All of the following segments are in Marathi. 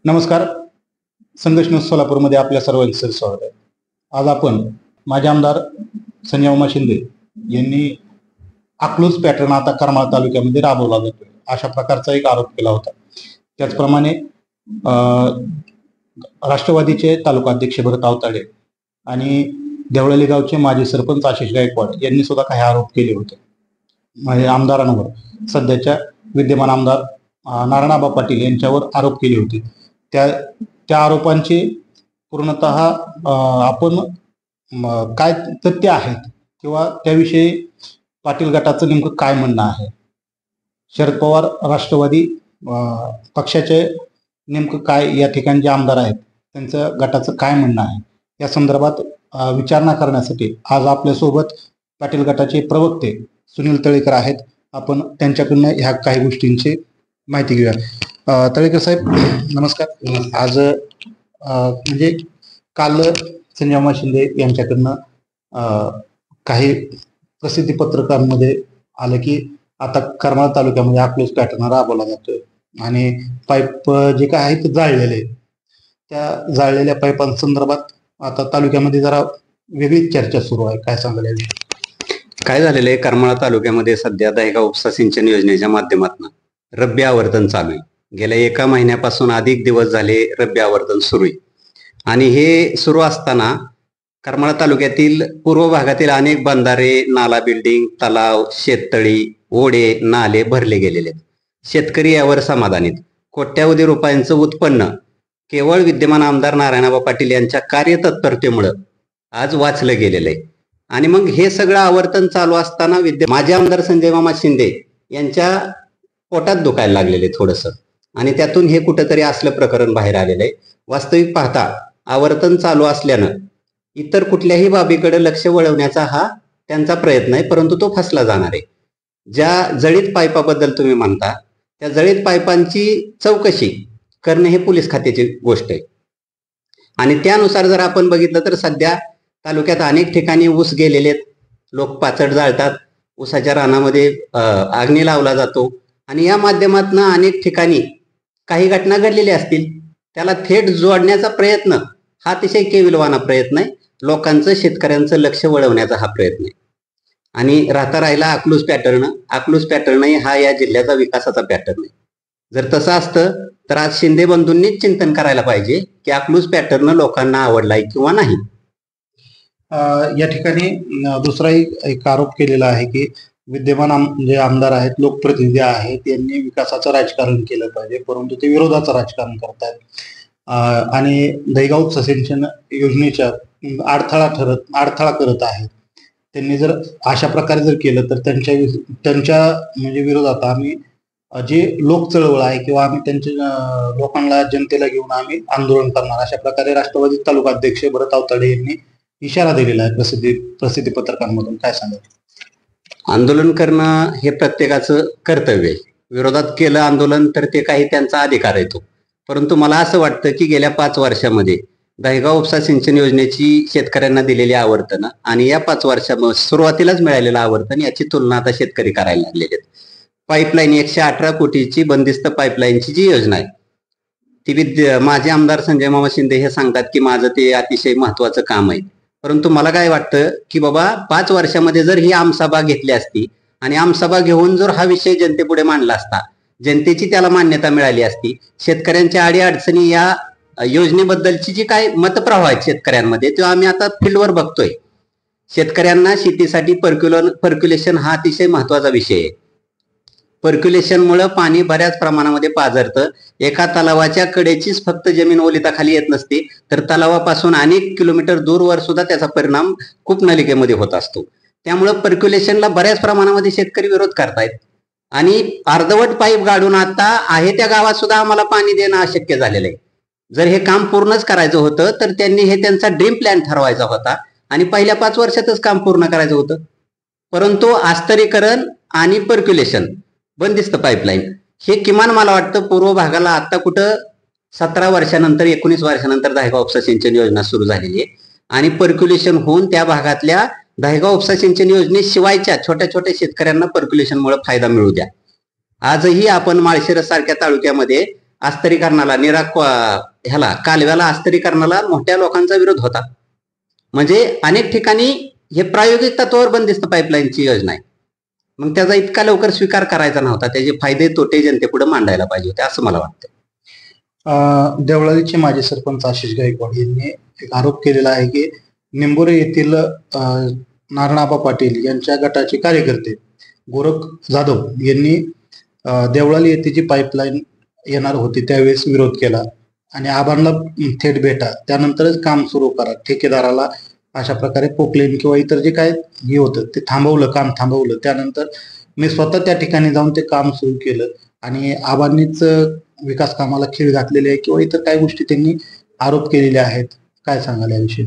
नमस्कार. संघर्ष न्यूज सोलापूरमध्ये आपल्या सर्वांचं स्वागत आहे. आज आपण माजी आमदार संजय मामा शिंदे यांनी अकलूज पॅटर्न आता करमाळा तालुक्यामध्ये राबवला जातोय अशा प्रकारचा एक आरोप केला होता. त्याचप्रमाणे राष्ट्रवादीचे तालुका अध्यक्ष भरत आवताडे आणि देवळाली गावचे माजी सरपंच आशिष गायकवाड यांनी सुद्धा काही आरोप केले होते म्हणजे आमदारांवर. सध्याच्या विद्यमान आमदार नारायणआबा पाटील यांच्यावर आरोप केले होते. त्या आरोपांची पूर्णतः आपण काय तथ्य आहेत किंवा त्याविषयी पाटील गटाचं नेमकं काय म्हणणं आहे, शरद पवार राष्ट्रवादी पक्षाचे नेमकं काय या ठिकाणी जे आमदार आहेत त्यांचं गटाचं काय म्हणणं आहे या संदर्भात विचारणा करण्यासाठी आज आपल्यासोबत पाटील गटाचे प्रवक्ते सुनील तळेकर आहेत. आपण त्यांच्याकडनं ह्या काही गोष्टींची माहिती घेऊया. तळेकर साहेब नमस्कार. आज म्हणजे काल संजय मामा शिंदे यांच्याकडनं काही प्रसिद्धी पत्रकांमध्ये आलं की आता करमाळा तालुक्यामध्ये अकलूज पॅटर्न राबवला जातोय आणि पाईप जे काय आहेत ते जाळलेले, त्या जाळलेल्या पाईपांसंदर्भात आता तालुक्यामध्ये जरा वेगळीच चर्चा सुरू आहे. काय सांगाल याविषयी? काय झालेलं आहे, करमाळा तालुक्यामध्ये सध्या दहेगाव उपसा सिंचन योजनेच्या माध्यमातून रब्बी आवर्तन चालू आहे. गेल्या 1 महिन्यापासून अधिक दिवस झाले रब्बी आवर्तन सुरू आहे आणि हे सुरू असताना करमाळा तालुक्यातील पूर्व भागातील अनेक बंधारे, नाला बिल्डिंग, तलाव, शेततळी, ओढे, नाले भरले गेलेले आहेत. शेतकरी यावर समाधानीत. कोट्यावधी रुपयांचं उत्पन्न केवळ विद्यमान आमदार नारायणआबा पाटील यांच्या कार्यतत्परतेमुळे आज वाचलं गेलेलं आहे. आणि मग हे सगळं आवर्तन चालू असताना माजी आमदार संजय मामा शिंदे यांच्या पोटात दुखायला लागलेले थोडंसं आणि त्यातून हे कुठंतरी असलं प्रकरण बाहेर आलेलं आहे. वास्तविक पाहता आवर्तन चालू असल्यानं इतर कुठल्याही बाबीकडे लक्ष वळवण्याचा हा त्यांचा प्रयत्न आहे, परंतु तो फसला जाणार आहे. ज्या जळीत पाईपाबद्दल तुम्ही म्हणता त्या जळीत पाईपांची चौकशी करणे हे पोलीस खात्याची गोष्ट आहे आणि त्यानुसार जर आपण बघितलं तर सध्या तालुक्यात अनेक ठिकाणी ऊस गेलेले आहेत. लोक पाचट जाळतात, ऊसाच्या रानामध्ये अग्नी लावला जातो आणि या माध्यमातून अनेक ठिकाणी काही घटना घडलेल्या असतील, त्याला थेट जोडण्याचा प्रयत्न हा अतिशय केविलवाना प्रयत्न आहे. लोकांचं, शेतकऱ्यांचं लक्ष वळवण्याचा हा प्रयत्न आहे. आणि राहिला अकलूज पॅटर्न हा या जिल्ह्याचा विकासाचा पॅटर्न आहे. जर तसं असतं तर आज शिंदे बंधूंनीच चिंतन करायला पाहिजे की अकलूज पॅटर्न लोकांना आवडलाय किंवा नाही. या ठिकाणी दुसराही एक आरोप केलेला आहे की विद्यमान जे आमदार आहेत, लोकप्रतिनिधी आहेत, यांनी विकासाचं राजकारण केलं पाहिजे, परंतु ते विरोधाचं राजकारण करतात आणि दहेगाव उपसा सिंचन योजनेच्या अडथळा करत आहेत. त्यांनी जर अशा प्रकारे जर केलं तर त्यांच्या म्हणजे विरोधात आम्ही जे लोक चळवळ आहे किंवा आम्ही त्यांच्या लोकांना, जनतेला घेऊन आम्ही आंदोलन करणार, अशा प्रकारे राष्ट्रवादी तालुका अध्यक्ष भरत आवताडे यांनी इशारा दिलेला आहे प्रसिद्धी पत्रकांमधून. काय सांगाल? आंदोलन करणं हे प्रत्येकाचं कर्तव्य आहे. विरोधात केलं आंदोलन तर ते काही त्यांचा अधिकार येतो, परंतु मला असं वाटतं की गेल्या 5 वर्षामध्ये दहेगाव उपसा सिंचन योजनेची शेतकऱ्यांना दिलेली आवर्तन आणि या 5 वर्षामध्ये सुरुवातीलाच मिळालेलं आवर्तन याची तुलना आता शेतकरी करायला लागलेले आहेत. पाईपलाईन 118 कोटीची बंदिस्त पाईपलाईनची जी योजना आहे ती माझे आमदार संजय मामा शिंदे हे सांगतात की माझं ते अतिशय महत्वाचं काम आहे. परंतु मला काय वाटतं की बाबा 5 वर्षामध्ये जर ही आमसभा घेतली असती आणि आमसभा घेऊन जर हा विषय जनतेपुढे मांडला असता, जनतेची त्याला मान्यता मिळाली असती, शेतकऱ्यांच्या अडीअडचणी या योजनेबद्दलची जी काय मतप्रवाह आहेत शेतकऱ्यांमध्ये तो आम्ही आता फील्डवर बघतोय. शेतकऱ्यांना शेतीसाठी पर्क्युलेशन हा अतिशय महत्वाचा विषय आहे. पर्क्युलेशनमुळे पाणी बऱ्याच प्रमाणामध्ये पाझरतं. एका तलावाच्या कडेचीच फक्त जमीन ओलिताखाली येत नसते, तर तलावापासून अनेक किलोमीटर दूरवर सुद्धा त्याचा परिणाम कूपनलिकेमध्ये होत असतो. त्यामुळे पर्क्युलेशनला बऱ्याच प्रमाणामध्ये शेतकरी विरोध करतायत आणि अर्धवट पाईप गाडून आता आहे त्या गावात सुद्धा आम्हाला पाणी देणं अशक्य झालेलं आहे. जर हे काम पूर्णच करायचं होतं तर त्यांनी हे त्यांचा ड्रीम प्लॅन ठरवायचा होता आणि पहिल्या 5 वर्षातच काम पूर्ण करायचं होतं. परंतु आस्तरीकरण आणि पर्क्युलेशन, बंदिस्त पाईपलाईन हे किमान मला वाटतं पूर्व भागाला आता कुठं 17 वर्षानंतर 19 वर्षानंतर दहेगाव उपसा सिंचन योजना सुरू झालेली आहे आणि पर्क्युलेशन होऊन त्या भागातल्या दहेगाव उपसा सिंचन योजनेशिवायच्या छोट्या छोट्या शेतकऱ्यांना पर्क्युलेशनमुळे फायदा मिळू द्या. आजही आपण माळशिरस सारख्या तालुक्यामध्ये अस्तरीकरणाला ह्याला कालव्याला अस्तरीकरणाला मोठ्या लोकांचा विरोध होता. म्हणजे अनेक ठिकाणी हे प्रायोगिक तत्वावर बंदिस्त पाईपलाईनची योजना आहे. मग त्याचा इतका लवकर स्वीकार करायचा नव्हता. त्याचे फायदे तोटे जनतेपुढे मांडायला पाहिजे होते असं मला वाटतं. देवळालीचे माजी सरपंच आशिष गायकवाड यांनी एक आरोप केलेला आहे की निंबोरे येथील नारायणआबा पाटील यांच्या गटाचे कार्यकर्ते गोरख जाधव यांनी देवळाली येथे जी पाईपलाईन येणार होती त्यावेळेस विरोध केला आणि आबांना थेट भेटा, त्यानंतरच काम सुरू करा, ठेकेदाराला अशा प्रकारे पोकलेन किंवा इतर जे काय हे होतं ते काम थांबवलं. त्यानंतर मी स्वतः त्या ठिकाणी जाऊन ते काम सुरू केलं आणि आबांनीच विकास कामाला खीळ घातलेली आहे किंवा इतर काही गोष्टी त्यांनी आरोप केलेले आहेत. काय सांगाल याविषयी?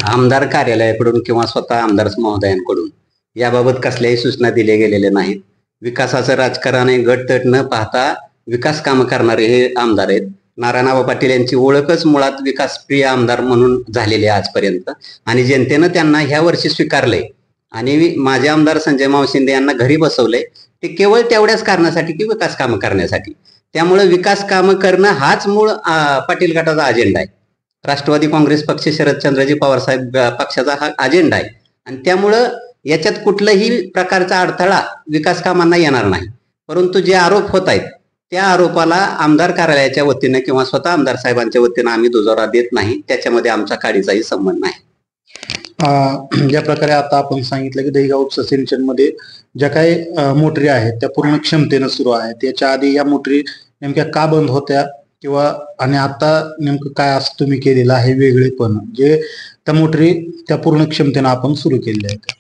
आमदार कार्यालयाकडून किंवा स्वतः आमदार महोदयांकडून याबाबत कसल्याही सूचना दिल्या गेलेल्या नाहीत. विकासाचं राजकारण गटतट न पाहता विकास कामं करणारे हे आमदार आहेत. नारायणआबा पाटील यांची ओळखच मुळात विकासप्रिय आमदार म्हणून झालेली आहे आजपर्यंत आणि जनतेनं त्यांना ह्या वर्षी स्वीकारलंय आणि माझे आमदार संजय माव शिंदे यांना घरी बसवलंय ते केवळ तेवढ्याच कारणासाठी की विकास कामं करण्यासाठी. त्यामुळे विकास कामं करणं हाच मूळ पाटील गटाचा अजेंडा आहे. राष्ट्रवादी काँग्रेस पक्ष शरदचंद्रजी पवार साहेब पक्षाचा हा अजेंडा आहे आणि त्यामुळं याच्यात कुठल्याही प्रकारचा अडथळा विकास कामांना येणार नाही. परंतु जे आरोप होत आहेत त्या आरोपाला आमदार कार्यालयाच्या वतीनं किंवा स्वतः आमदार साहेबांच्या वतीनं आम्ही दुजोरा देत नाही. त्याच्यामध्ये आमचा काडीचाही संबंध नाही. ज्या प्रकारे आता आपण सांगितलं की दहिगाव उपसा सिंचन मध्ये ज्या काही मोटरी आहेत त्या पूर्ण क्षमतेनं सुरू आहेत. याच्या आधी या मोटरी नेमक्या का बंद होत्या किंवा आणि आता नेमकं काय असं तुम्ही केलेलं आहे वेगळेपण जे त्या मोटरी त्या पूर्ण क्षमतेनं आपण सुरू केलेल्या आहेत?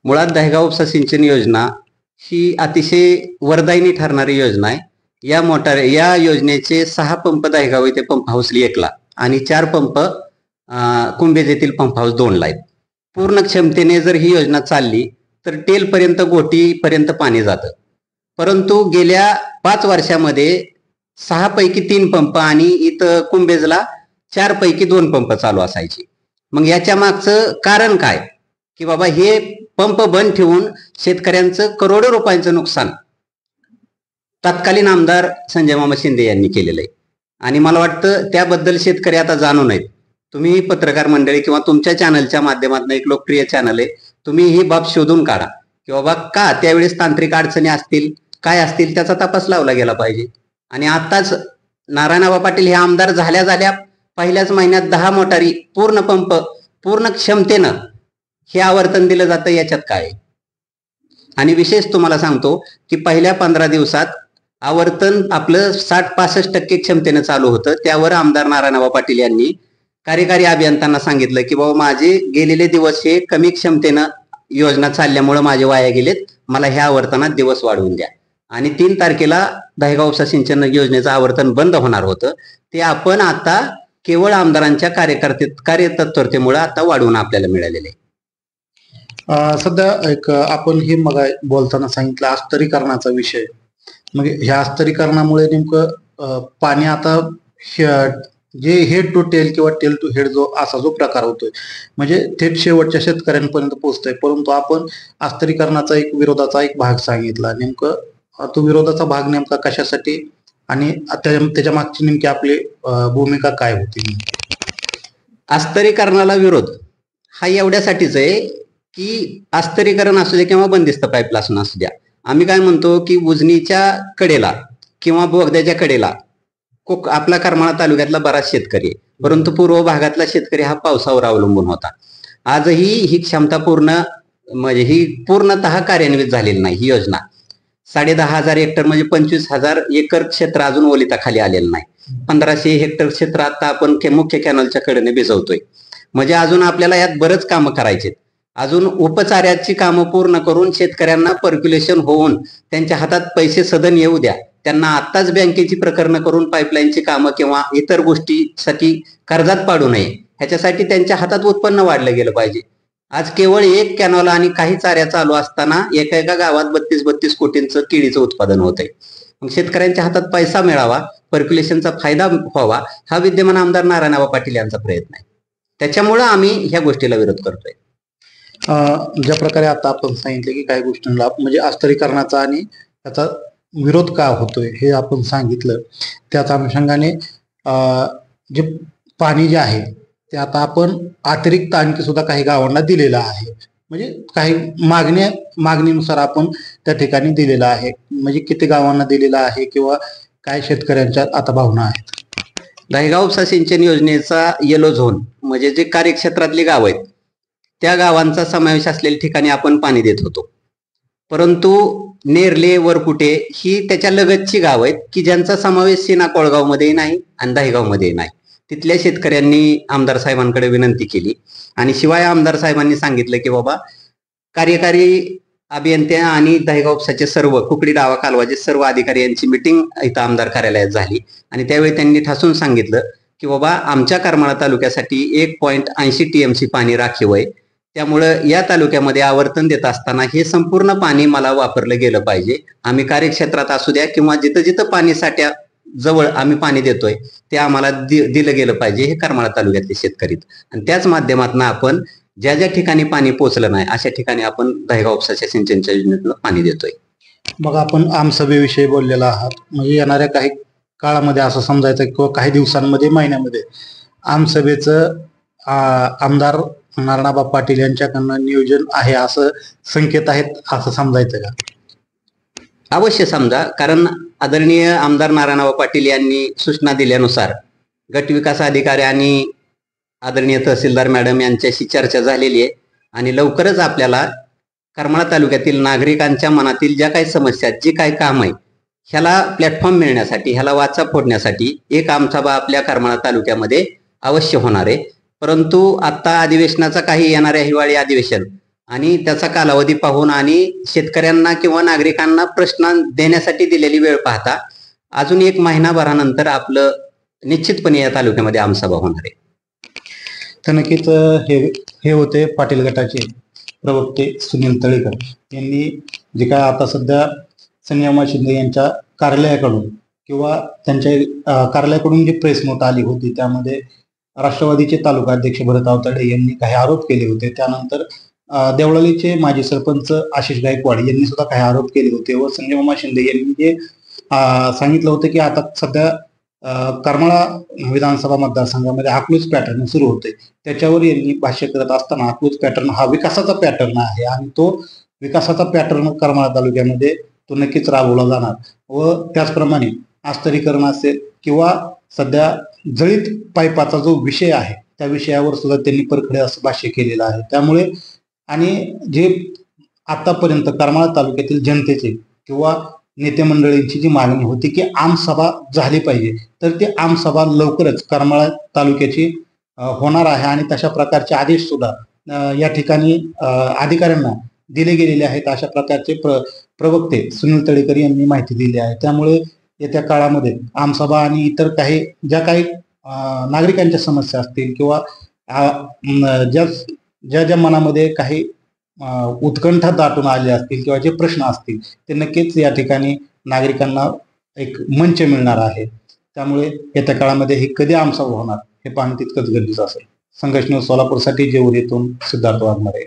मुळात दहिगाव उपसा सिंचन योजना ही अतिशय वरदायिनी ठरणारी योजना आहे. या योजनेचे 6 पंप दहिगाव येथे पंप हाऊस 1ला आणि 4 पंप कुंभेज येथील पंप हाऊस 2ला आहेत. पूर्ण क्षमतेने जर ही योजना चालली तर टेल पर्यंत गोटी पर्यंत पाणी जातं. परंतु गेल्या 5 वर्षामध्ये 6 पैकी 3 पंप आणि इथं कुंभेजला 4 पैकी 2 पंप चालू असायचे. मग याच्या मागचं कारण काय की बाबा हे पंप बंद ठेवून शेतकऱ्यांचं करोडो रुपयांचं नुकसान तत्कालीन आमदार संजय मामा शिंदे यांनी केलेलं आहे आणि मला वाटतं त्याबद्दल शेतकरी आता जाणू नयेत. तुम्ही पत्रकार मंडळी किंवा तुमच्या चॅनलच्या माध्यमातून एक लोकप्रिय चॅनल आहे, तुम्ही ही बाब शोधून काढा की बाबा का त्यावेळेस तांत्रिक अडचणी असतील काय असतील त्याचा तपास लावला गेला पाहिजे. आणि आताच नारायणआबा पाटील हे आमदार झाल्या पहिल्याच महिन्यात 10 मोटारी पूर्ण पंप पूर्ण क्षमतेनं हे आवर्तन दिलं जातं. याच्यात काय आणि विशेष तुम्हाला सांगतो की पहिल्या 15 दिवसात आवर्तन आपलं 60-65% क्षमतेनं चालू होतं. त्यावर आमदार नारायणआबा पाटील यांनी कार्यकारी अभियंत्यांना सांगितलं की बाबा माझे गेलेले दिवस हे कमी क्षमतेनं योजना चालल्यामुळे माझे वाया गेलेत, मला ह्या आवर्तनात दिवस वाढवून द्या. आणि 3 तारखेला दहिगाव उपसा सिंचन योजनेचं आवर्तन बंद होणार होतं ते आपण आता केवळ आमदारांच्या कार्यतत्परतेमुळे आता वाढवून आपल्याला मिळालेले. सध्या एक आपण हे मग बोलताना सांगितलं अस्तरीकरणाचा विषय. मग ह्या अस्तरीकरणामुळे नेमकं पाणी आता जे हेड टू टेल किंवा टेल टू हेड जो प्रकार होतोय म्हणजे थेट शेवटच्या शेतकऱ्यांपर्यंत पोहोचतोय. परंतु आपण अस्तरीकरणाचा एक विरोधाचा एक भाग सांगितला. नेमकं तो विरोधाचा भाग नेमका कशासाठी आणि त्याच्या मागची नेमकी आपली भूमिका काय होती? अस्तरीकरणाला विरोध हा एवढ्यासाठीच आहे की अस्तरीकरण असू द्या किंवा बंदिस्त पाईपलाईन असू द्या, आम्ही काय म्हणतो की उजनीच्या कडेला किंवा बोगद्याच्या कडेला आपला करमाळा तालुक्यातला बराच शेतकरी आहे, परंतु पूर्व भागातला शेतकरी हा पावसावर अवलंबून होता. आजही ही क्षमता म्हणजे ही पूर्णतः कार्यान्वित झालेली नाही. ही योजना 10,500 हेक्टर म्हणजे 25,000 एकर क्षेत्र अजून ओलिताखाली आलेलं नाही. 1,500 हेक्टर क्षेत्र आता आपण मुख्य कॅनलच्या कडेने भिजवतोय. म्हणजे अजून आपल्याला यात बरंच कामं करायचे. अजून उपचाराची कामं पूर्ण करून शेतकऱ्यांना पर्क्युलेशन होऊन त्यांच्या हातात पैसे सदन येऊ द्या. त्यांना आत्ताच बँकेची प्रकरणं करून पाईपलाईनची कामं किंवा इतर गोष्टीसाठी कर्जात पाडू नये, ह्याच्यासाठी त्यांच्या हातात उत्पन्न वाढलं गेलं पाहिजे. आज केवळ 1 कॅनॉल आणि काही चाऱ्या चालू असताना एका गावात 32 कोटींचं केळीचं उत्पादन होत आहे. मग शेतकऱ्यांच्या हातात पैसा मिळावा, पर्क्युलेशनचा फायदा व्हावा, हा विद्यमान आमदार नारायणआबा पाटील यांचा प्रयत्न आहे. त्याच्यामुळं आम्ही ह्या गोष्टीला विरोध करतोय. ज्या प्रकारे आता आपण सांगितले की काही गोष्टींना म्हणजे अस्तरीकरणाचा आणि त्याचा विरोध का होतोय हे आपण सांगितलं. त्याच अनुषंगाने जे पाणी जे आहे ते आता आपण अतिरिक्त आणखी सुद्धा काही गावांना दिलेलं आहे. म्हणजे काही मागणीनुसार आपण त्या ठिकाणी दिलेलं आहे. म्हणजे किती गावांना दिलेलं आहे किंवा काय शेतकऱ्यांच्या आता भावना आहेत. दहेगाव उपसा सिंचन योजनेचा येलो झोन म्हणजे जे कार्यक्षेत्रातली गाव आहेत त्या गावांचा समावेश असलेल्या ठिकाणी आपण पाणी देत होतो. परंतु नेरले वरकुटे ही त्याच्या लगतची गाव आहेत की ज्यांचा समावेश सीना कोळगावमध्ये नाही आणि दहेगावमध्ये नाही. तिथल्या शेतकऱ्यांनी आमदार साहेबांकडे विनंती केली आणि शिवाय आमदार साहेबांनी सांगितलं की बाबा कार्यकारी अभियंते आणि दहेगाव उपसाचे सर्व कुकडी डावा कालवाचे सर्व अधिकारी यांची मिटिंग इथं आमदार कार्यालयात झाली आणि त्यावेळी त्यांनी ठासून सांगितलं की बाबा आमच्या करमाळा तालुक्यासाठी 1.80 TMC पाणी राखीव आहे. त्यामुळं या तालुक्यामध्ये आवर्तन देत असताना हे संपूर्ण पाणी मला वापरलं गेलं पाहिजे. आम्ही कार्यक्षेत्रात असू द्या किंवा जिथं जिथं पाणी साठ्या जवळ आम्ही पाणी देतोय ते आम्हाला दिलं गेलं पाहिजे हे करमाळा तालुक्यातले शेतकरी. आणि त्याच माध्यमातून आपण ज्या ज्या ठिकाणी पाणी पोहोचलं नाही अशा ठिकाणी आपण दहेगाव उपसाच्या सिंचनच्या योजनेतून पाणी देतोय. मग आपण आमसभेविषयी बोललेला आहात. म्हणजे येणाऱ्या काही काळामध्ये असं समजायचं किंवा काही दिवसांमध्ये महिन्यामध्ये आमसभेचं आमदार नारायणबा पाटील यांच्याकडनं नियोजन आहे असं संकेत आहेत असं समजायचं का? अवश्य समजा, कारण आदरणीय आमदार नारायणबा पाटील यांनी सूचना दिल्यानुसार गट विकास अधिकारी आणि आदरणीय तहसीलदार मॅडम यांच्याशी चर्चा झालेली आहे आणि लवकरच आपल्याला करमाळा तालुक्यातील नागरिकांच्या मनातील ज्या काही समस्या जी काही काम आहे ह्याला प्लॅटफॉर्म मिळण्यासाठी ह्याला वाचा फोडण्यासाठी एक आमसभा आपल्या करमाळा तालुक्यामध्ये अवश्य होणार आहे. परंतु आता अधिवेशनाचा काही येणाऱ्या हिवाळी अधिवेशन आणि त्याचा कालावधी पाहून आणि शेतकऱ्यांना किंवा नागरिकांना प्रश्न देण्यासाठी दिलेली वेळ पाहता अजून 1 महिनाभरानंतर आपलं निश्चितपणे या तालुक्यामध्ये आमसभा होणार आहे. तर नक्कीच हे होते पाटील गटाचे प्रवक्ते सुनील तळेकर यांनी जे काय आता सध्या संयमा शिंदे यांच्या कार्यालयाकडून किंवा त्यांच्या कार्यालयाकडून जी प्रेस नोट आली होती त्यामध्ये राष्ट्रवादीचे तालुका अध्यक्ष भरत आवताडे यांनी काही आरोप केले होते. त्यानंतर देवळालीचे माजी सरपंच आशिष गायकवाड यांनी सुद्धा काही आरोप केले होते व संजय शिंदे यांनी जे सांगितलं होतं की आता सध्या करमाळा विधानसभा मतदारसंघामध्ये अकलूज पॅटर्न सुरू होते त्याच्यावर यांनी भाष्य करत असताना अकलूज पॅटर्न हा विकासाचा पॅटर्न आहे आणि तो विकासाचा पॅटर्न करमाळा तालुक्यामध्ये तो नक्कीच राबवला जाणार व त्याचप्रमाणे आस्तरीकरण असेल किंवा सध्या जळीत पाईपाचा जो विषय आहे त्या विषयावर सुद्धा त्यांनी परखडे असं भाष्य केलेलं आहे. त्यामुळे आणि जे आतापर्यंत करमाळा तालुक्यातील जनतेचे किंवा नेते मंडळींची जी मागणी होती की आमसभा झाली पाहिजे तर ती आमसभा लवकरच करमाळा तालुक्याची होणार आहे आणि तशा प्रकारचे आदेश सुद्धा या ठिकाणी अधिकाऱ्यांना दिले गेलेले आहेत अशा प्रकारचे प्रवक्ते सुनील तळेकर यांनी माहिती दिली आहे. त्यामुळे येत्या काळामध्ये आमसभा आणि इतर काही ज्या काही नागरिकांच्या समस्या असतील किंवा ज्या मनामध्ये काही उत्कंठा दाटून आले असतील किंवा जे प्रश्न असतील ते नक्कीच या ठिकाणी नागरिकांना एक मंच मिळणार आहे. त्यामुळे येत्या काळामध्ये हे कधी आमसभा होणार हे पाहणं तितकंच गरजेचं असेल. संघर्ष न्यूज सोलापूरसाठी जेऊर येथून सिद्धार्थ वाघमारे.